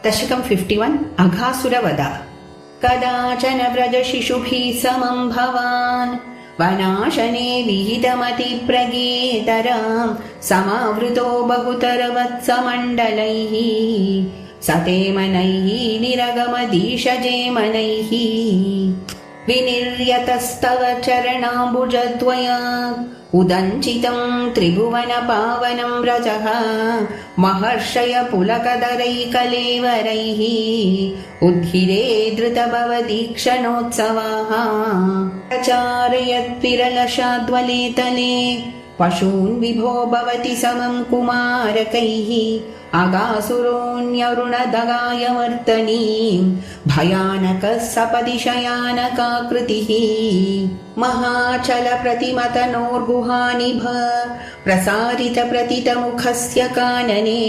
दशकं 51 अघासुरवध। कदाचन व्रजशिशुभिः समं भवान् वनाशने विहितमतिप्रगेतरां समावृतो बहुतरवत्समण्डलैः सतेमनैः निरगमदीशजेमनैः विनिर्यतस्तव चरणाम्बुजद्वया उदञ्चितं त्रिभुवनपावनं व्रजः महर्षय पुलकदरैकलेवरैः उद्गिरे धृतभवदीक्षणोत्सवाः प्रचारयद्विरलशाद्वलेतले पशून् विभो भवति समं कुमारकैः अगासुरोऽन्यरुणदगायवर्तनीं भयानकः सपदि शयानकाकृतिः महाचलप्रतिमतनोर्गुहानिभ प्रसारितप्रतितमुखस्य कानने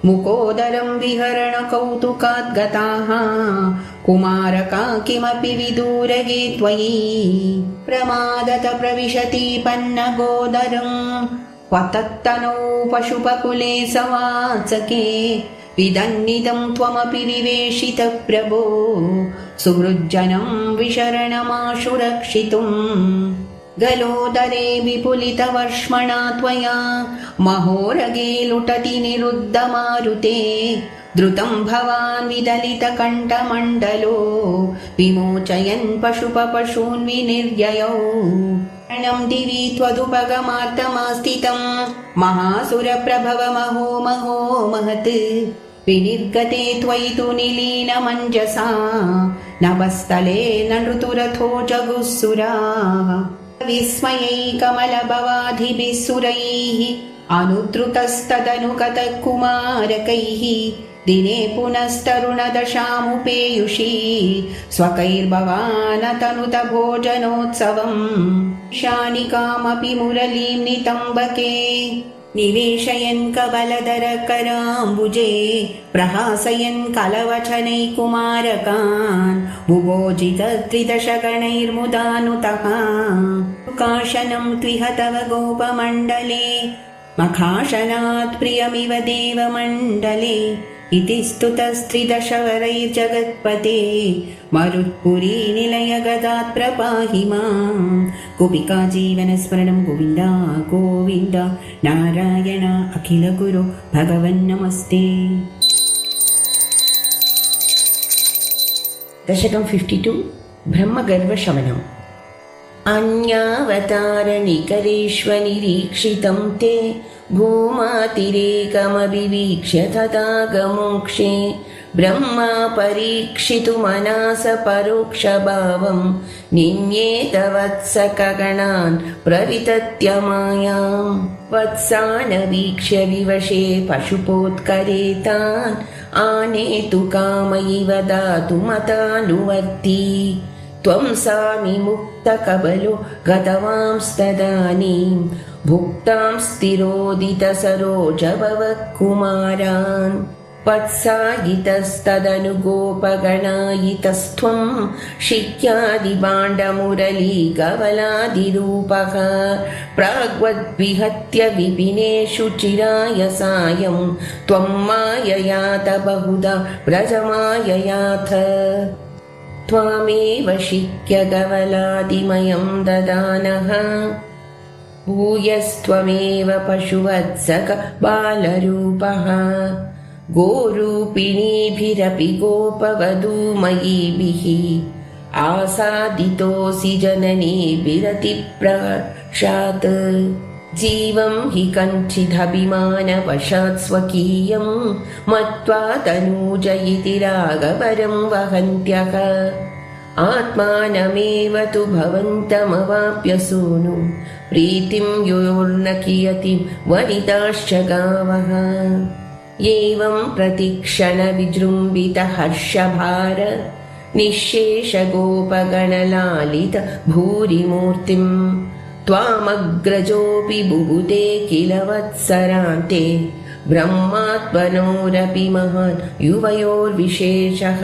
मुकोदरं विहरणकौतुकाद्गताः कुमारका किमपि विदूरगे त्वयि प्रमादत प्रविशति पन्नगोदरं क्वतत्तनौ पशुपकुले सवात्सके विदन्नितं त्वमपि विवेशितः प्रभो सुहृज्जनं विशरणमाशु रक्षितुम् गलोदरे विपुलितवर्ष्मणा त्वया महोरगे लुटति निरुद्धमारुते द्रुतं भवान् विदलितकण्ठमण्डलो विमोचयन् पशुपशून् विनिर्ययौ रणं दिवि त्वदुपगमार्तमास्थितं महासुरप्रभवमहो महो महत् विनिर्गते त्वयि तु निलीनमञ्जसा नभस्थले न ऋतुरथो जगुःसुराः विस्मयैकमलभवाधिभिः सुरैः अनुद्रुतस्तदनुगतः कुमारकैः दिने पुनस्तरुणदशामुपेयुषी स्वकैर्भवान् तनुत भोजनोत्सवम् शानिकामपि मुरलीं नितम्बके निवेशयन् कबलधरकराम्बुजे प्रहासयन् कलवचनै कुमारकान् बुभोजितत्रिदशगणैर्मुदानुतः काशनं त्विह तव गोपमण्डले मखाशनात् प्रियमिव देवमण्डले इति स्तुतस्त्रिदशवरैर्जगत्पते मरुत्पुरी निलयगदात् प्रपाहि मां गोपिका जीवनस्मरणं गोविन्द गोविन्द नारायण अखिलगुरो भगवन्नमस्ते। दशकं 52 ब्रह्मगर्वशमनम्। अन्यावतारनिकरेष्वनिरीक्षितं ते भूमातिरेकमभिवीक्ष्य तथागमोक्षे ब्रह्मा परीक्षितुमनास परोक्षभावं निन्येतवत्सकगणान् प्रवितत्यमायां वत्सानवीक्ष्य विवशे पशुपोत्करे तान् आनेतु कामैव दातुमतानुवर्ती त्वं सामि मुक्तकबलो गतवांस्तदानीं भुक्तां स्थिरोदितसरोजभवः कुमारान् वत्सायितस्तदनुगोपगणायितस्त्वं शिक्यादिभाण्डमुरलीगवलादिरूपः प्राग्वद्विहत्य विपिनेषु चिराय सायं त्वं माययात बहुधा व्रजमाययाथ त्वामेव शिक्यगवलादिमयं ददानः भूयस्त्वमेव पशुवत्सक बालरूपः गोरूपिणीभिरपि गोपवधूमयीभिः आसादितोऽसि जननीभिरतिप्रशात् जीवं हि कञ्चिदभिमानवशात् स्वकीयं मत्वा तनूजयिति रागवरं वहन्त्यः आत्मानमेव तु भवन्तमवाप्य सूनु प्रीतिं योर्न कियतिं वनिताश्च गावः एवं प्रतिक्षणविजृम्भितहर्षभार निःशेषगोपगणलालित भूरिमूर्तिं त्वामग्रजोऽपि बुबुधे किल वत्सरान्ते ब्रह्मात्मनोरपि महान् युवयोर्विशेषः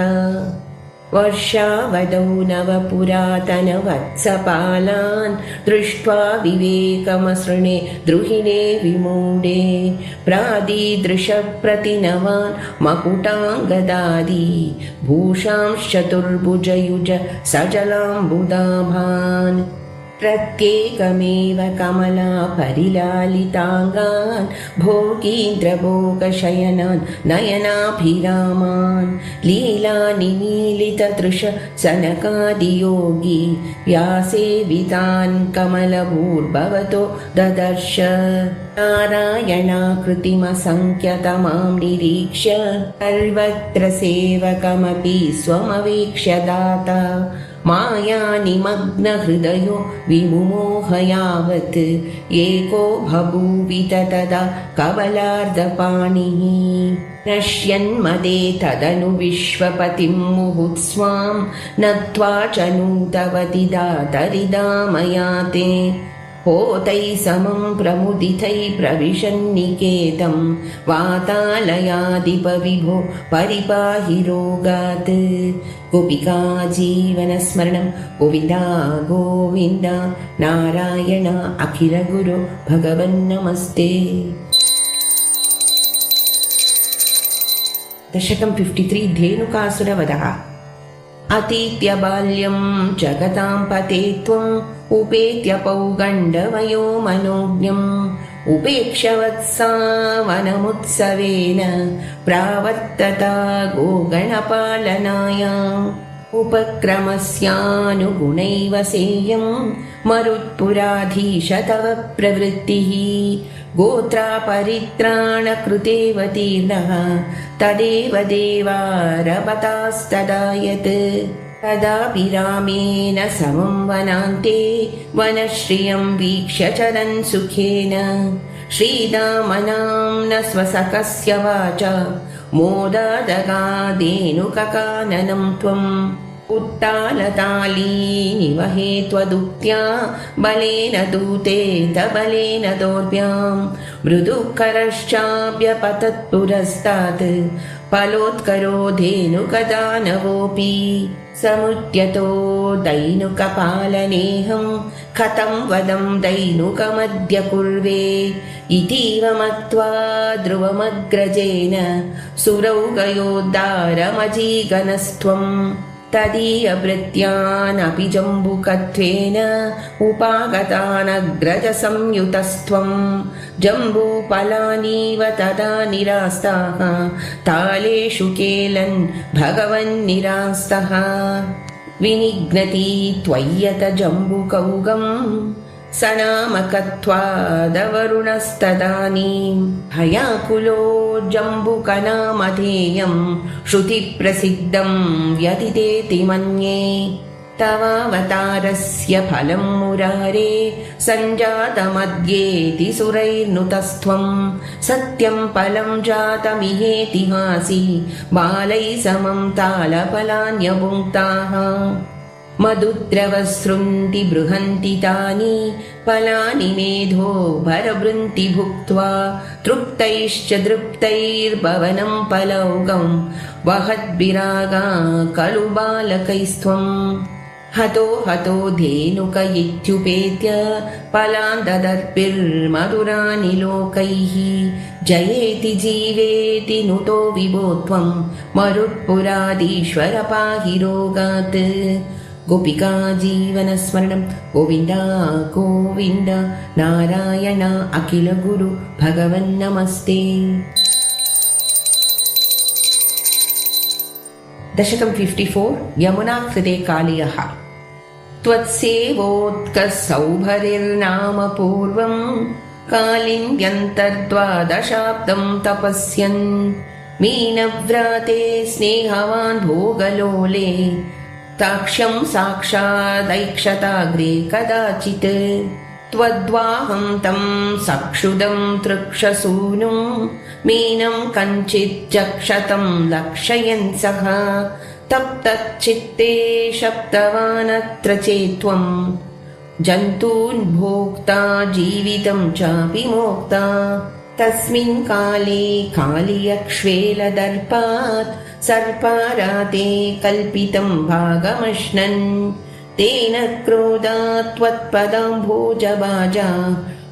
वर्षावधौ नवपुरातनवत्सपालान् दृष्ट्वा विवेकमसृणे द्रुहिणे विमूढे प्रादीदृशप्रतिनवान् मकुटाङ्गदादि भूषांश्चतुर्भुजयुज सजलाम्बुदाभान् प्रत्येकमेव कमला परिलालिताङ्गान् भोगीन्द्रभोगशयनान् नयनाभिरामान् लीलानिमीलिततृष सनकादियोगी व्यासेवितान् कमलभूर्भवतो ददर्श नारायणाकृतिमसङ्ख्यतमां निरीक्ष्य सर्वत्र सेवकमपि स्वमवेक्ष्य दाता मायानिमग्नहृदयो विमुमोहयावत् एको बभूवित तदा कबलार्धपाणिः नश्यन्मदे तदनु विश्वपतिं मुहुत्स्वां नत्वा च नूतवतिदा तरिदामयाते होतैः समं प्रमुदितैः प्रविशन्निकेतं वातालयाधिपविभो परिपाहि रोगात् गोपिका जीवनस्मरणं गोविन्दा गोविन्द नारायण अखिलगुरो भगवन्नमस्ते। दशकं 53 धेनुकासुरवधः। अतीत्य बाल्यं जगतां पते त्वम् उपेत्य पौगण्डवयो मनोज्ञम् उपेक्षवत्सावनमुत्सवेन प्रावर्तता गोगणपालनाय उपक्रमस्यानुगुणैव सेयं मरुत्पुराधीश तव प्रवृत्तिः गोत्रापरित्राणकृतेव तीर्णः तदेव देवारपतास्तदा यत् तदापि रामेण समं वनान्ते वनश्रियं वीक्ष्य चरन् सुखेन श्रीरामनाम्न स्वसखस्य वाचा मोदादगादेनुककाननं त्वम् उत्तालतालीनिव हेत्वदुक्त्या बलेन दूते तबलेन दोर्भ्यां मृदुकरश्चाभ्यपतत्पुरस्तात् फलोत्करो धेनुकदानवोऽपि समुद्यतो दैनुकपालनेऽहं कथं वदं दैनुकमद्य कुर्वे इतीव मत्वा ध्रुवमग्रजेन सुरौगयोद्धारमजीगनस्त्वम् तदीयभृत्यानपि जम्बुकत्वेन उपागतानग्रजसंयुतस्त्वं जम्बूफलानीव तदा निरास्ताः तालेषु केलन् भगवन्निरास्तः विनिघ्नति त्वय्यत जम्बुकौगम् सनामकत्वादवरुणस्तदानीं भयाकुलो जम्बुकनामधेयं श्रुतिप्रसिद्धं व्यतितेति मन्ये तवावतारस्य फलं मुरारे सञ्जातमद्येति सुरैर्नुतस्त्वं सत्यं फलं जातमिहेतिहासि बालैः समं तालफलान्यभुङ्क्ताः मधुद्रवसृन्ति बृहन्ति तानि फलानि मेधो भरभृन्ति भुक्त्वा तृप्तैश्च दृप्तैर्भवनं फलौघं वहद्भिरागा खलु बालकैस्त्वम् हतो हतो धेनुक इत्युपेत्य फलान् ददर्भिर्मधुरानि लोकैः जयेति जीवेति नुतो विभो त्वं मरुत्पुराधीश्वर पाहि रोगात् गोपिका जीवनस्मरणं गोविन्दा गोविन्द नारायण अखिलगुरु भगवन्नमस्ते। दशकं 54 यमुनाकृते कालियः। त्वत्सेवोत्कसौभरिर्नाम पूर्वं कालिन्द्यन्तर्द्वादशाब्दं तपस्यन् मीनव्राते स्नेहवान् भोगलोले ताक्ष्यं साक्षादैक्षताग्रे कदाचित् त्वद्वाहं तं सक्षुदं तृक्षसूनुं मीनं कञ्चिज्जक्षतं लक्षयन् सः तप्तच्चित्ते शप्तवानत्र चेत्त्वं जन्तून् भोक्ता जीवितं चापि मोक्ता तस्मिन् काले कालियक्ष्वेलदर्पात् सर्पाराते कल्पितं भागमश्नन् तेन क्रोधात् त्वत्पदाम्भोजभाजा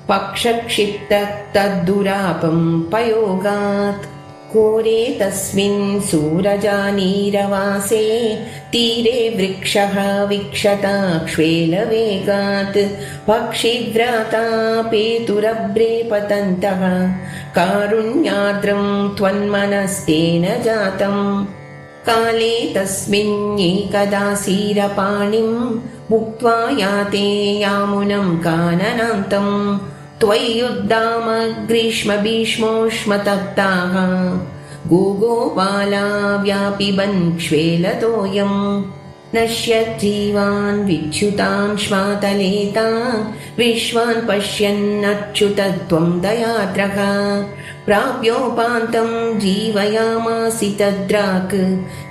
पक्षक्षिप्तः तद्दुरापं पयोगात् कोरे तस्मिन् सूरजानीरवासे तीरे वृक्षः विक्षताक्ष्वेलवेगात् पक्षिव्राता पेतुरभ्रे पतन्तः कारुण्यार्द्रं त्वन्मनस्तेन जातम् काले तस्मिन्नेकदासीरपाणिं मुक्त्वा याते यामुनं काननान्तम् त्वय्युद्दाम ग्रीष्मभीष्मोष्मतप्ताः गोगोपाला व्यापिबन् क्ष्वेलतोऽयम् नश्यज्जीवान् विच्युतान् श्मातलेतान् विश्वान् पश्यन्नच्युतत्वं दयाद्रः प्राप्योपान्तं जीवयामासि तद्राक्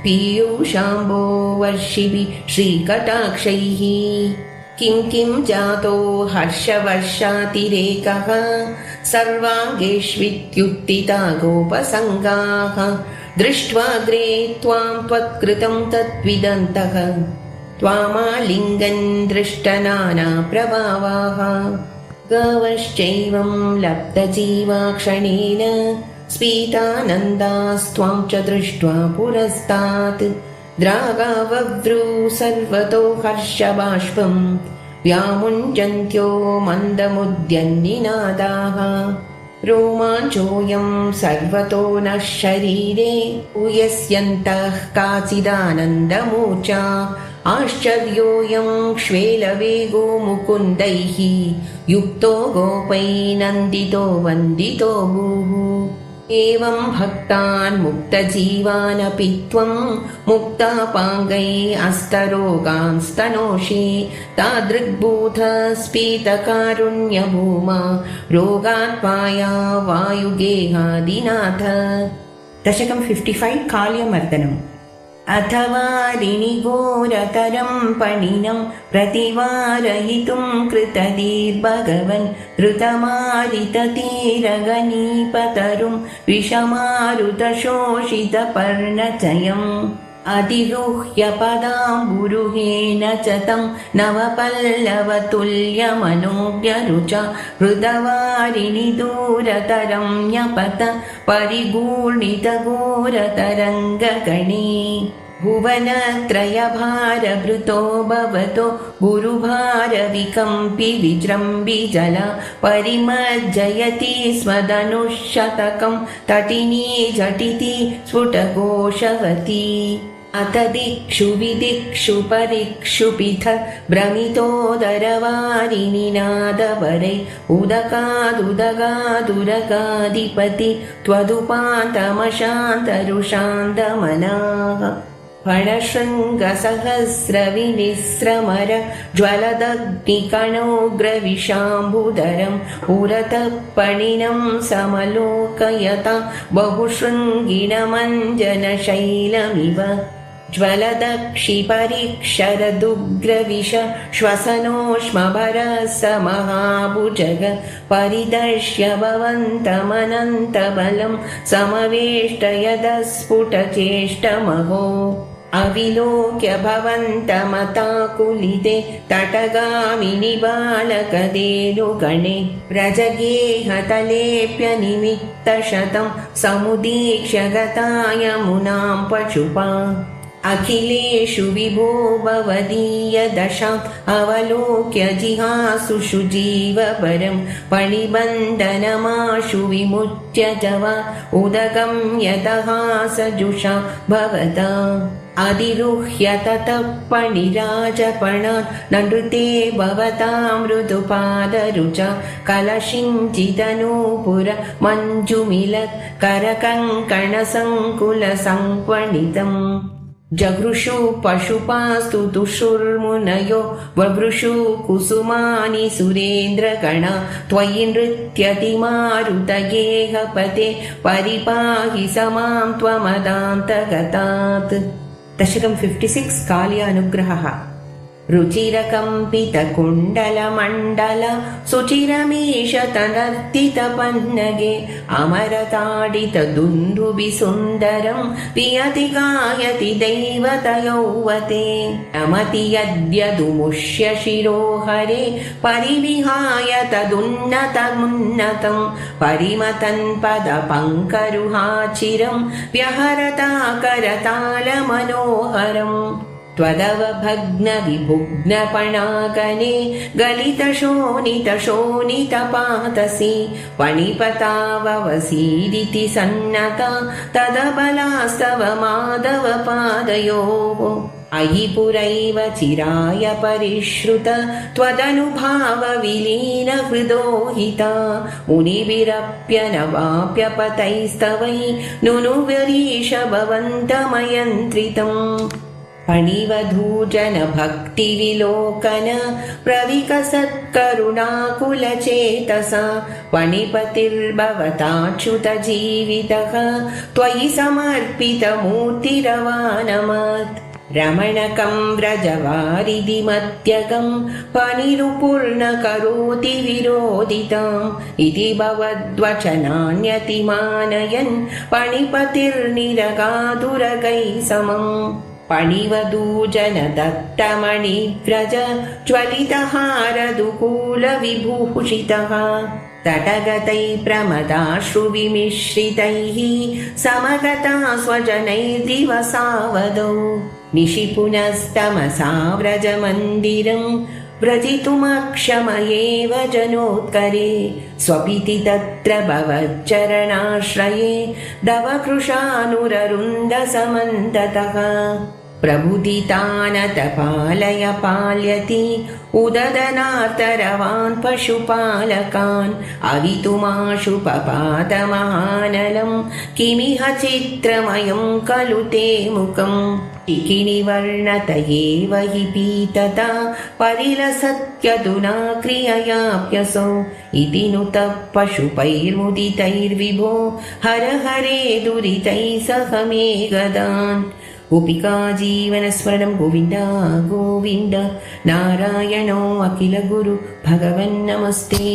पीयूषाम्बो वर्षिभिः श्रीकटाक्षैः किं जातो हर्षवर्षातिरेकः सर्वाङ्गेष्वित्युत्थिता गोपसङ्गाः दृष्ट्वाग्रे त्वां त्वत्कृतं तद्विदन्तः त्वामालिङ्गन् दृष्टनाना प्रभावाः गावश्चैवं लब्धजीवा क्षणेन स्फीतानन्दास्त्वां च दृष्ट्वा पुरस्तात् द्रागावव्रू सर्वतो हर्षबाष्पं व्यामुञ्जन्त्यो मन्दमुद्यन्निनादाः रोमाञ्चोऽयं सर्वतो नः शरीरे उयस्यन्तः काचिदानन्दमूर्छा आश्चर्योऽयं क्ष्वेलवेगो मुकुन्दैः युक्तो गोपैनन्दितो वन्दितो भूः एवं भक्तान् मुक्तजीवानपि त्वं मुक्तापाङ्गै अस्तरोगान् स्तनोषि तादृग्बूधस्फीतकारुण्यभूमा रोगात्पाया वायुगेहादिनाथ। दशकं 55 काल्यमर्दनम्। अथवा ऋणिघोरतरं पणिनं प्रतिवारयितुं कृतधीर्भगवन् धृतमारिततीरगणीपतरुं विषमारुतशोषितपर्णचयम् अधिरुह्य पदाम्बुरुहेण च तं नवपल्लवतुल्यमनोज्ञरुचा हृदवारिणि दूरतरं न्यपत परिगूर्णितघोरतरङ्गगणे भुवनत्रयभारभृतो भवतो गुरुभारविकम्पि विजृम्भिजला परिमज्जयति स्मदनुशतकं तटिनी झटिति स्फुटघोषवती अथ दिक्षु विदिक्षु परिक्षु पृथक् भ्रमितोदरवारिनिनादवरै उदकादुदगादुरगाधिपति त्वदुपान्तमशान्तरुषान्तमनाः फणशृङ्गसहस्रविनिस्रमर ज्वलदग्निकणोग्रविशाम्बुधरं पुरतः पणिनं समलोकयता बहुशृङ्गिणमञ्जनशैलमिव ज्वलदक्षिपरिक्षरदुग्रविष श्वसनोष्मभरसमहाभुजग परिदर्श्य भवन्तमनन्तबलं समवेष्टयदस्फुटचेष्टमहो अविलोक्य भवन्तमताकुलिते तटगामिनि बालकदेनुगणे व्रजगेहतलेऽप्यनिमित्तशतं समुदीक्ष्य गता यमुनां पशुपा अखिलेषु विभो भवदीयदशाम् अवलोक्य जिहासुषु जीवपरं पणिबन्धनमाशु विमुच्य जवा उदगं यतहासजुषा भवता अधिरुह्य ततः पणिराजपणान् नृते भवतां मृदुपादरुचा कलशिञ्चिदनूपुर मञ्जुमिलत् करकङ्कणसङ्कुलसङ्क्वणितम् जगृषु पशुपास्तु तुषुर्मुनयो ववृषु कुसुमानि सुरेन्द्रगणा त्वयि नृत्यतिमारुतगेहपते परिपाहि समां त्वमदान्तगतात्। दशकं 56 काल्य अनुग्रहः। रुचिरकम्पितकुण्डलमण्डल सुचिरमीशतनर्तितपन्नगे अमरताडितदुन्दुभिसुन्दरं पियति गायति दैवतयौवते नमति यद्यदुमुष्य शिरोहरे परिविहाय तदुन्नतमुन्नतं परिमतन् पदपङ्करुहाचिरं व्यहरताकरतालमनोहरम् त्वदवभग्नविभुग्नपणागने गलितशोणितशोणितपातसि पणिपताववसीदिति सन्नता तदबलास्तव माधवपादयोः अयि पुरैव चिराय परिश्रुत त्वदनुभावविलीनहृदोहिता मुनिभिरप्यनवाप्यपतैस्तवै नुनुवरीश भवन्तमयन्त्रितम् फणिवधूजनभक्तिविलोकन प्रविकसत्करुणाकुलचेतसा फणिपतिर्भवताच्युतजीवितः त्वयि समर्पितमूर्तिरवानमत् रमणकं व्रजवारिधिमत्यगं फणिरुपूर्णकरोति विरोधिताम् इति भवद्वचनान्यतिमानयन् फणिपतिर्निरगातुरगैः समम् फणिवधूजनदत्तमणिव्रज ज्वलितहारदुकूलविभूषितः तटगतैः प्रमदाश्रुविमिश्रितैः समगता स्वजनैर्दिवसावदौ निशि पुनस्तमसा व्रजमन्दिरं व्रजितुमक्षमयेव जनोत्करे स्वपिति तत्र भवच्चरणाश्रये दवकृशानुररुन्दसमन्ततः प्रबुदितानतपालय पाल्यति उददनार्तरवान् पशुपालकान् अवितुमाशु पपातमहानलं किमिह चित्रमयं खलु ते मुखम् टिकिनिवर्णत एव हि पीतता परिलसत्यधुना क्रिययाप्यसौ इति नुतः पशुपैर्मुदितैर्विभो हर हरे दुरितैः सह मे गदान् गोपिका जीवनस्मरणं गोविन्द गोविन्द नारायणो अखिल गुरु भगवन् नमस्ते।